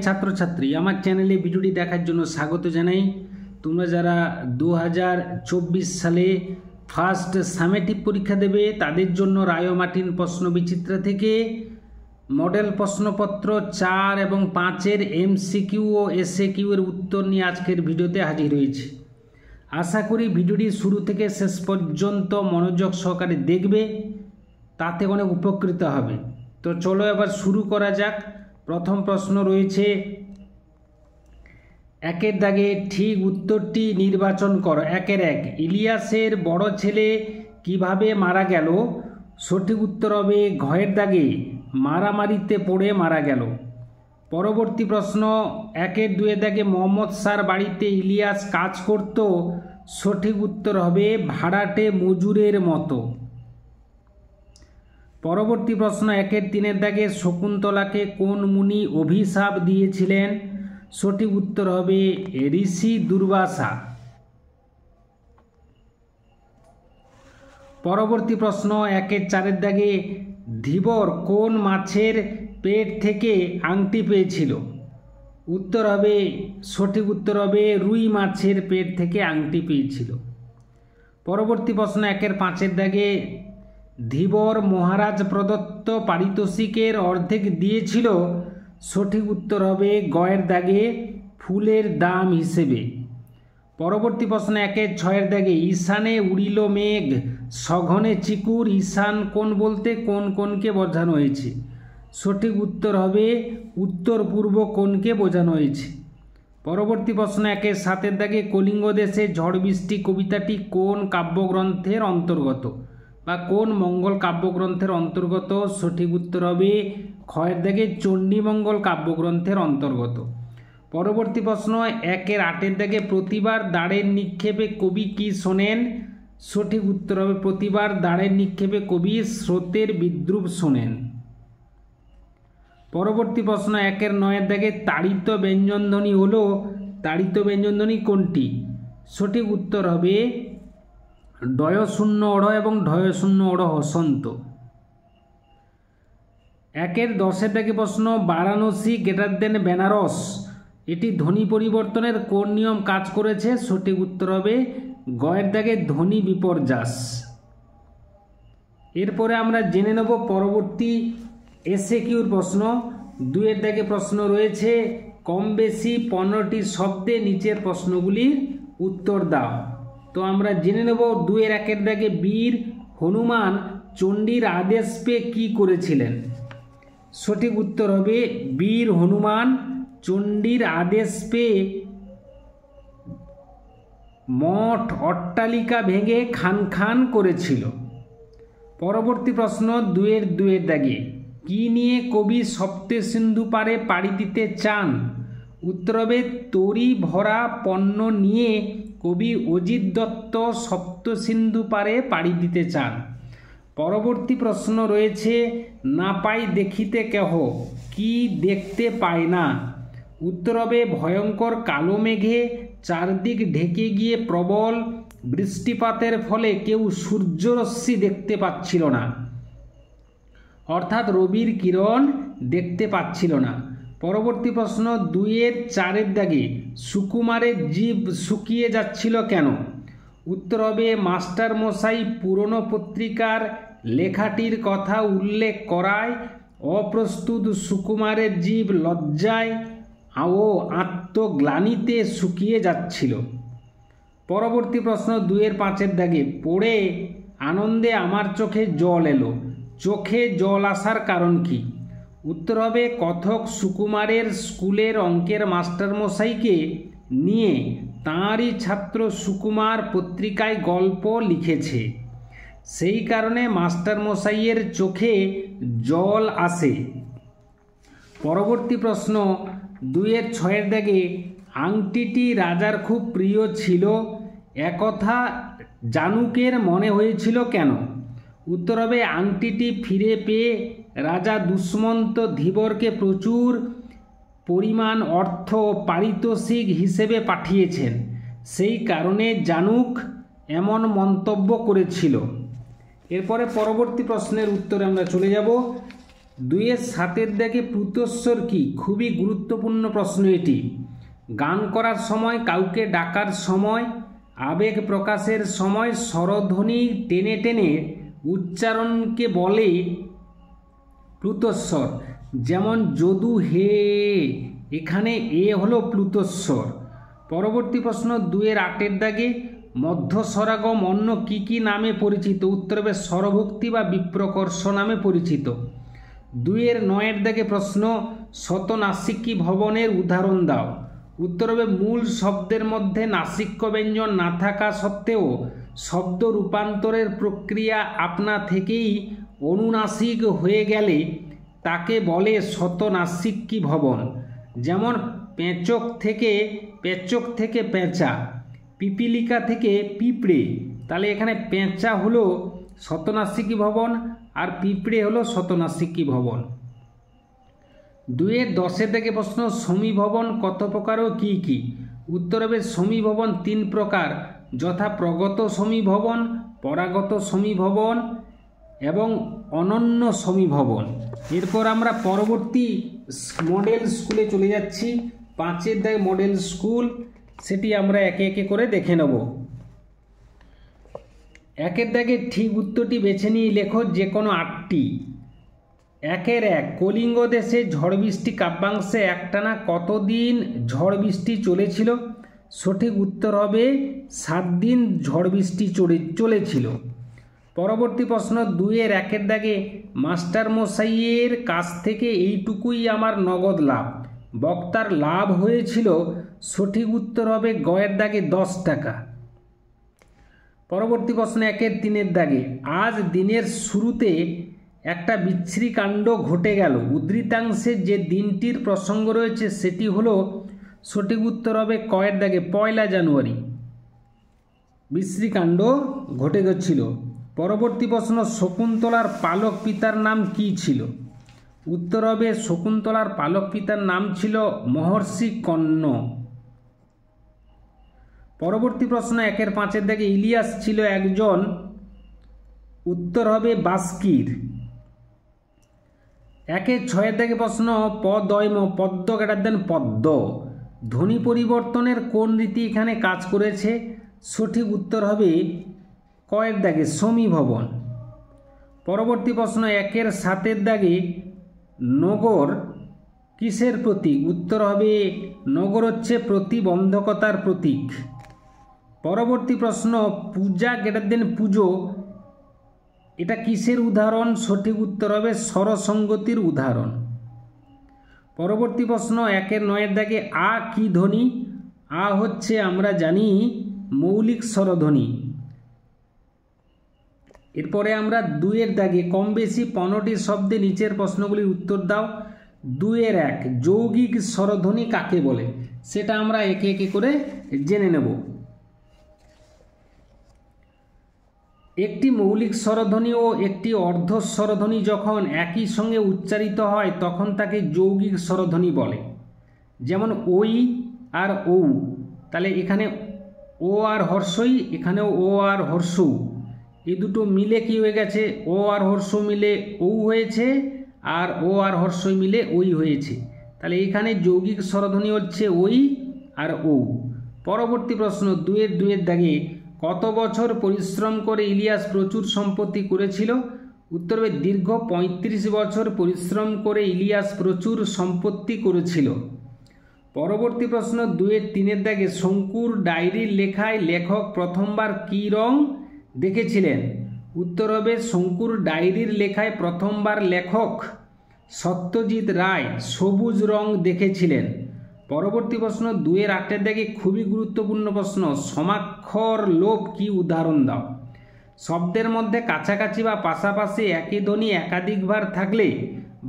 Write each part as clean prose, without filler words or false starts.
ছাত্রছাত্রী আমার চ্যানেলে ভিডিওটি দেখার জন্য স্বাগত জানাই। তোমরা যারা 2024 সালে ফার্স্ট সামেটিভ পরীক্ষা দেবে তাদের জন্য রায় মার্টিন প্রশ্নবিচিত্রা থেকে মডেল প্রশ্নপত্র 4 এবং 5-এর MCQ ও SAQ এর উত্তর নিয়ে আজকের ভিডিওতে হাজির হয়েছি। আশা করি ভিডিওটি শুরু থেকে শেষ পর্যন্ত মনোযোগ সহকারে দেখবে, তাতে অনেক উপকৃত হবে। তো চলো এবার শুরু করা যাক। প্রথম প্রশ্ন রয়েছে, একের দাগে ঠিক উত্তরটি নির্বাচন করো। 1 ইলিয়াসের বড় ছেলে কিভাবে মারা গেল? সঠিক উত্তর হবে ঘয়ের দাগে মারামারিতে পড়ে মারা গেল। পরবর্তী প্রশ্ন, 2 দাগে মোহাম্মদ স্যার বাড়িতে ইলিয়াস কাজ করত। সঠিক উত্তর হবে ভাড়াটে মজুরের মতো। পরবর্তী প্রশ্ন, 3 দাগে শকুন্তলাকে কোন মুনি অভিশাপ দিয়েছিলেন? সঠিক উত্তর হবে ঋষি দুর্বাসা। পরবর্তী প্রশ্ন, 4 দাগে ধীবর কোন মাছের পেট থেকে আংটি পেয়েছিল? উত্তর হবে সঠিক উত্তর হবে রুই মাছের পেট থেকে আংটি পেয়েছিল। পরবর্তী প্রশ্ন, 5 দাগে ধীবর মহারাজ প্রদত্ত পারিতোষিকের অর্ধেক দিয়েছিল। সঠিক উত্তর হবে গয়ের দাগে ফুলের দাম হিসেবে। পরবর্তী প্রশ্ন, 6 দাগে ঈশানে উড়িল মেঘ সঘনে চিকুর। ঈশান কোণ বলতে কোন কোণকে বোঝানো হয়েছে? সঠিক উত্তর হবে উত্তর পূর্ব কোণকে বোঝানো হয়েছে। পরবর্তী প্রশ্ন, 7 দাগে কলিঙ্গ দেশে ঝড় বৃষ্টি কবিতাটি কোন কাব্যগ্রন্থের অন্তর্গত বা কোন মঙ্গল কাব্যগ্রন্থের অন্তর্গত? সঠিক উত্তর হবে ক্ষয়ের দাগে চণ্ডীমঙ্গল কাব্যগ্রন্থের অন্তর্গত। পরবর্তী প্রশ্ন, 8 দাগে প্রতিবার দাঁড়ের নিক্ষেপে কবি কি শোনেন? সঠিক উত্তর হবে প্রতিবার দাঁড়ের নিক্ষেপে কবি স্রোতের বিদ্রুপ শোনেন। পরবর্তী প্রশ্ন, 9 দাগে তাড়িত ব্যঞ্জনধ্বনি হলো তাড়িত ব্যঞ্জনধ্বনি কোনটি? সঠিক উত্তর হবে ডয় শূন্য অড় এবং ঢয় শূন্য অড় হসন্ত। 10 দাগে প্রশ্ন, বারাণসী > বেনারস এটি ধ্বনি পরিবর্তনের কোন নিয়ম কাজ করেছে? সঠিক উত্তর হবে গয়ের দাগে ধ্বনি বিপর্যাস। এরপরে আমরা জেনে নেব পরবর্তী SAQর প্রশ্ন। 2 দাগে প্রশ্ন রয়েছে, কম বেশি 15টি শব্দে নিচের প্রশ্নগুলির উত্তর দাও। তো আমরা জেনে নেব 1 দাগে বীর হনুমান চণ্ডীর আদেশ পেয়ে কী করেছিলেন? সঠিক উত্তর হবে বীর হনুমান চণ্ডীর আদেশ পেয়ে মঠ অট্টালিকা ভেঙে খান খান করেছিল। পরবর্তী প্রশ্ন, 2 দাগে কি নিয়ে কবি সপ্তসিন্ধু পারে পাড়ি দিতে চান? উত্তর হবে তরি ভরা পণ্য নিয়ে কবি অজিত দত্ত সপ্তসিন্ধু পারে পাড়ি দিতে চান। পরবর্তী প্রশ্ন রয়েছে, না পাই দেখিতে কেহ কি দেখতে পায় না? উত্তর হবে ভয়ঙ্কর কালো মেঘে চারদিক ঢেকে গিয়ে প্রবল বৃষ্টিপাতের ফলে কেউ সূর্যরশ্মি দেখতে পাচ্ছিল না, অর্থাৎ রবির কিরণ দেখতে পাচ্ছিল না। পরবর্তী প্রশ্ন, 4 দাগে সুকুমারের জিভ শুকিয়ে যাচ্ছিল কেন? উত্তর হবে মাস্টার মশাই পুরনো পত্রিকার লেখাটির কথা উল্লেখ করায় অপ্রস্তুত সুকুমারের জিভ লজ্জায় ও আত্মগ্লানিতে শুকিয়ে যাচ্ছিল। পরবর্তী প্রশ্ন, 5 দাগে পড়ে আনন্দে আমার চোখে জল এলো। চোখে জল আসার কারণ কি? উত্তর হবে কথক সুকুমারের স্কুলের অঙ্কের মাস্টারমশাইকে নিয়ে তাঁরই ছাত্র সুকুমার পত্রিকায় গল্প লিখেছে, সেই কারণে মাস্টারমশাইয়ের চোখে জল আসে। পরবর্তী প্রশ্ন, 6 দাগে আংটিটি রাজার খুব প্রিয় ছিল একথা জানুকের মনে হয়েছিল কেন? উত্তর হবে আংটিটি ফিরে পেয়ে রাজা দুষ্মন্ত ধীবরকে প্রচুর পরিমাণ অর্থ পারিতোষিক হিসেবে পাঠিয়েছেন, সেই কারণে জানুক এমন মন্তব্য করেছিল। এরপরে পরবর্তী প্রশ্নের উত্তরে আমরা চলে যাব। 2-এর 7-এর দাগে প্লুতস্বর কি? খুবই গুরুত্বপূর্ণ প্রশ্ন এটি। গান করার সময়, কাউকে ডাকার সময়, আবেগ প্রকাশের সময় স্বরধ্বনি টেনে টেনে উচ্চারণকে বলে প্লুতস্বর। যেমন যদু হে, এখানে এ হলো প্লুতস্বর। পরবর্তী প্রশ্ন 2-এর 8-এর দাগে মধ্যস্বরাগম অন্য কি কি নামে পরিচিত? উত্তর হবে স্বরভক্তি বা বিপ্রকর্ষ নামে পরিচিত। 2-এর 9-এর দাগে প্রশ্ন শতনাসিকী ভবনের উদাহরণ দাও। উত্তর হবে মূল শব্দের মধ্যে নাসিক্য ব্যঞ্জন না থাকা সত্ত্বেও শব্দ রূপান্তরের প্রক্রিয়া আপনা থেকেই অনুনাসিক হয়ে গেলে তাকে বলে শতনাসিকী ভবন। যেমন পেচক থেকে পেঁচা, পিপিলিকা থেকে পিঁপড়ে। তাহলে এখানে পেঁচা হলো শতনাসিকী ভবন আর পিঁপড়ে হলো শতনাসিকী ভবন। 2-এর 10-এর দাগে প্রশ্ন সমীভবন কত প্রকার ও কী কী? উত্তর হবে সমীভবন 3 প্রকার, যথা প্রগত সমীভবন, পরাগত সমীভবন এবং অনন্য সমীভবন। এরপর আমরা পরবর্তী মডেল স্কুলে চলে যাচ্ছি। 5-এর দাগে মডেল স্কুল, সেটি আমরা একে একে করে দেখে নেব। 1-এর দাগে ঠিক উত্তরটি বেছে নিয়ে লেখো যে কোনো 8টি। 1-এর 1 কলিঙ্গ দেশে ঝড় বৃষ্টি কাব্যাংশে একটানা কতদিন ঝড় বৃষ্টি চলেছিল? সঠিক উত্তর হবে 7 দিন ঝড় বৃষ্টি চলেছিল। পরবর্তী প্রশ্ন 2-এর 1-এর দাগে মাস্টারমশাইয়ের কাছ থেকে এইটুকুই আমার নগদ লাভ, বক্তার লাভ হয়েছিল। সঠিক উত্তর হবে গয়ের দাগে 10 টাকা। পরবর্তী প্রশ্ন 1-এর 3-এর দাগে আজ দিনের শুরুতে একটা বিচ্ছিরি কাণ্ড ঘটে গেল, উদ্ধৃতাংশে যে দিনটির প্রসঙ্গ রয়েছে সেটি হলো, সঠিক উত্তর হবে কয়ের দাগে 1 জানুয়ারি বিচ্ছিরি কাণ্ড ঘটে গেছিল। পরবর্তী প্রশ্ন শকুন্তলার পালক পিতার নাম কি ছিল? উত্তর হবে শকুন্তলার পালক পিতার নাম ছিল মহর্ষি কণ্ব। পরবর্তী প্রশ্ন 1-এর 5-এর দাগে ইলিয়াস ছিল একজন, উত্তর হবে বাস্কির। 1-এর 6-এর দাগে প্রশ্ন পদ্ম পদ্ম ধ্বনি পরিবর্তনের কোন রীতি এখানে কাজ করেছে? সঠিক উত্তর হবে কয়ের দাগে সমীভবন। পরবর্তী প্রশ্ন 1-এর 7-এর দাগে নগর কিসের প্রতীক? উত্তর হবে নগর হচ্ছে প্রতিবন্ধকতার প্রতীক। পরবর্তী প্রশ্ন পূজা পুজো, এটা কিসের উদাহরণ? সঠিক উত্তর হবে স্বরসঙ্গতির উদাহরণ। পরবর্তী প্রশ্ন 1-এর 9-এর দাগে আ কি ধ্বনি? আ হচ্ছে আমরা জানি মৌলিক স্বরধ্বনি। এরপরে আমরা 2-এর দাগে কম বেশি 15টি শব্দে নিচের প্রশ্নগুলির উত্তর দাও। 2-এর 1 যৌগিক স্বরধ্বনি কাকে বলে? সেটা আমরা একে একে করে জেনে নেব। একটি মৌলিক স্বরধ্বনি ও একটি অর্ধ স্বরধ্বনি যখন একই সঙ্গে উচ্চারিত হয় তখন তাকে যৌগিক স্বরধ্বনি বলে। যেমন ওই আর ও, তাহলে এখানে ও আর হর্ষই, এখানেও ও আর হর্ষু, এই দুটো মিলে কি হয়ে গেছে? ও আর হর্ষ মিলে ও হয়েছে, আর ও আর হর্ষই মিলে ওই হয়েছে। তাহলে এখানে যৌগিক স্বরধ্বনি হচ্ছে ওই আর ও। পরবর্তী প্রশ্ন 2-এর দাগে কত বছর পরিশ্রম করে ইলিয়াস প্রচুর সম্পত্তি করেছিল? উত্তর হবে দীর্ঘ 35 বছর পরিশ্রম করে ইলিয়াস প্রচুর সম্পত্তি করেছিল। পরবর্তী প্রশ্ন 2-এর 3-এর দাগে শঙ্কুর ডায়েরির লেখায় লেখক প্রথমবার কী রং দেখেছিলেন? উত্তর হবে শঙ্কুর ডায়েরির লেখায় প্রথমবার লেখক সত্যজিৎ রায় সবুজ রং দেখেছিলেন। পরবর্তী প্রশ্ন 2-এর 8-এর দাগে খুবই গুরুত্বপূর্ণ প্রশ্ন সমাক্ষর লোপ কি উদাহরণ দাও। শব্দের মধ্যে কাছাকাছি বা পাশাপাশি একই ধ্বনি একাধিকবার থাকলে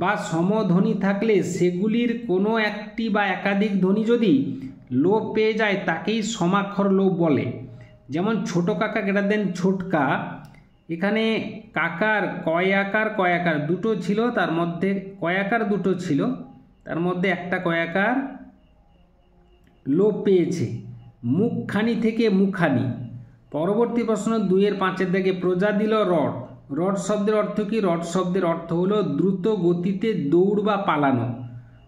বা সমধ্বনি থাকলে সেগুলির কোনো একটি বা একাধিক ধ্বনি যদি লোপ পেয়ে যায় তাকেই সমাক্ষর লোপ বলে। যেমন ছোট কাকা ছোটকা, এখানে কাকার কয়াকার দুটো ছিল, তার মধ্যে কয়াকার দুটো ছিল, তার মধ্যে একটা কয়াকার লোপ পেয়েছে। মুখখানি থেকে মুখানি। পরবর্তী প্রশ্ন 2-এর 5-এর দাগে প্রজা দিল রড, রড শব্দের অর্থ কি? রড শব্দের অর্থ হলো দ্রুত গতিতে দৌড় বা পালানো।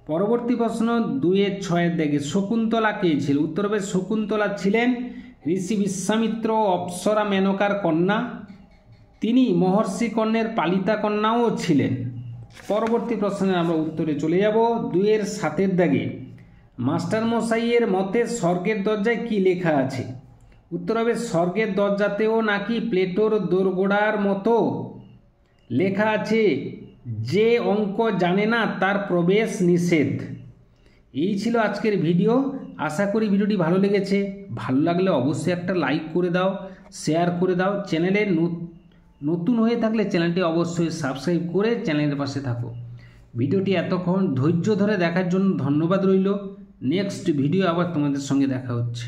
পরবর্তী প্রশ্ন 2-6 দাগে শকুন্তলা কে ছিল? উত্তর হবে শকুন্তলা ছিলেন ঋষি বিশ্বামিত্র অপ্সরা মেনকার কন্যা। তিনি মহর্ষি কর্ণের পালিতা কন্যাও ছিলেন। পরবর্তী প্রশ্নে আমরা উত্তরে চলে যাব 2-7 দাগে মাস্টারমশাইয়ের মতে স্বর্গের দরজায় কি লেখা আছে? উত্তর হবে স্বর্গের দরজাতেও নাকি প্লেটোর দোরগোড়ার মতো লেখা আছে, যে অঙ্ক জানে না তার প্রবেশ নিষেধ। এই ছিল আজকের ভিডিও। আশা করি ভিডিওটি ভালো লেগেছে। ভালো লাগলে অবশ্যই একটা লাইক করে দাও, শেয়ার করে দাও। চ্যানেলে নতুন হয়ে থাকলে চ্যানেলটি অবশ্যই সাবস্ক্রাইব করে চ্যানেলের পাশে থাকো। ভিডিওটি এতক্ষণ ধৈর্য ধরে দেখার জন্য ধন্যবাদ রইল। নেক্সট ভিডিও আবার তোমাদের সঙ্গে দেখা হচ্ছে।